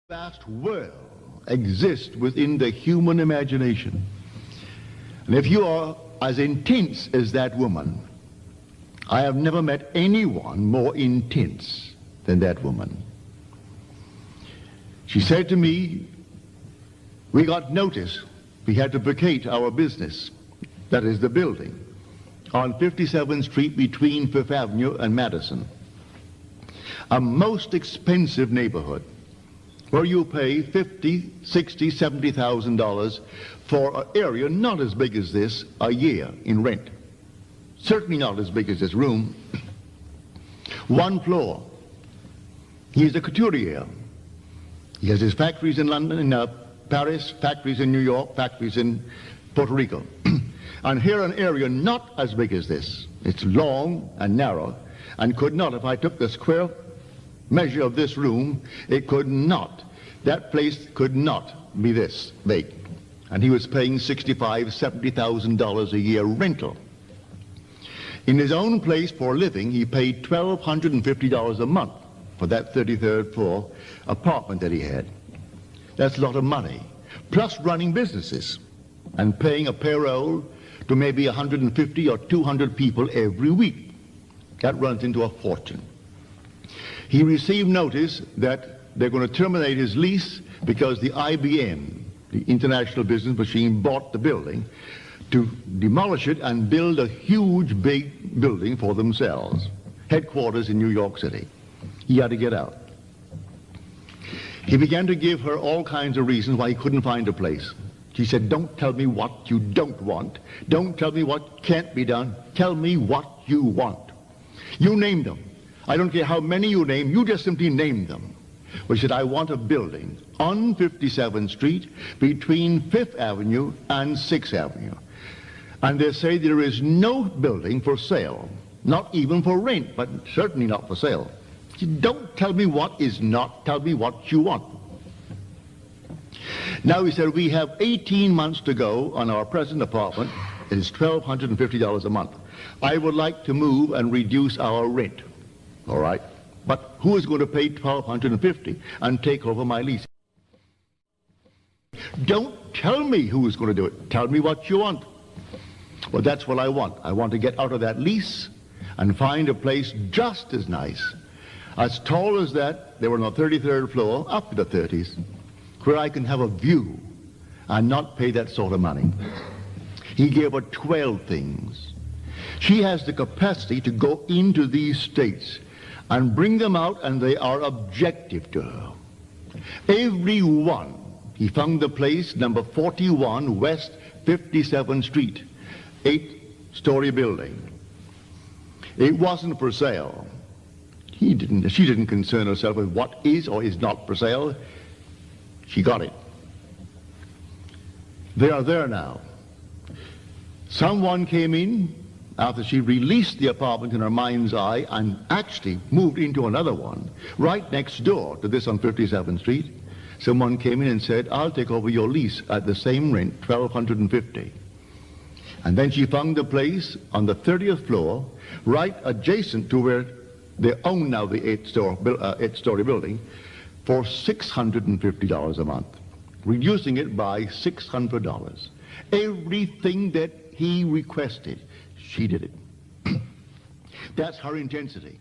Vast world exists within the human imagination. And if you are as intense as that woman, I have never met anyone more intense than that woman. She said to me, we got notice we had to vacate our business, that is the building, on 57th Street between Fifth Avenue and Madison, a most expensive neighborhood, where you pay $50,000, $60,000, $70,000 for an area not as big as this a year in rent. Certainly not as big as this room. One floor. He's a couturier. He has his factories in London, in Paris, factories in New York, factories in Puerto Rico. And here an area not as big as this. It's long and narrow and could not, if I took the square measure of this room, it could not. That place could not be this big. And he was paying $65,000, $70,000 a year rental. In his own place for a living, he paid $1,250 a month for that 33rd floor apartment that he had. That's a lot of money. Plus running businesses and paying a payroll to maybe 150 or 200 people every week. That runs into a fortune. He received notice that they're going to terminate his lease because the IBM, the International Business Machine, bought the building to demolish it and build a huge big building for themselves, headquarters in New York City. He had to get out. He began to give her all kinds of reasons why he couldn't find a place. She said, don't tell me what you don't want. Don't tell me what can't be done. Tell me what you want. You name them. I don't care how many you name, you just simply name them. Well, he said, I want a building on 57th Street between 5th Avenue and 6th Avenue. And they say there is no building for sale, not even for rent, but certainly not for sale. He said, don't tell me what is not, tell me what you want. Now, he said, we have 18 months to go on our present apartment. It is $1,250 a month. I would like to move and reduce our rent. All right, but who is going to pay $1,250 and take over my lease? Don't tell me who is going to do it. Tell me what you want. Well, that's what I want. I want to get out of that lease and find a place just as nice, as tall as that. They were on the 33rd floor, up to the 30s, where I can have a view and not pay that sort of money. He gave her 12 things. She has the capacity to go into these states and bring them out, and they are objective to her. Every one. He found the place, number 41 West 57th Street, 8-story building. It wasn't for sale. She didn't concern herself with what is or is not for sale. She got it. They are there now. Someone came in after she released the apartment in her mind's eye and actually moved into another one right next door to this on 57th Street. Someone came in and said, I'll take over your lease at the same rent, $1,250. And then she found a place on the 30th floor right adjacent to where they own now the 8-story building for $650 a month, reducing it by $600. Everything that he requested, she did it. That's her intensity.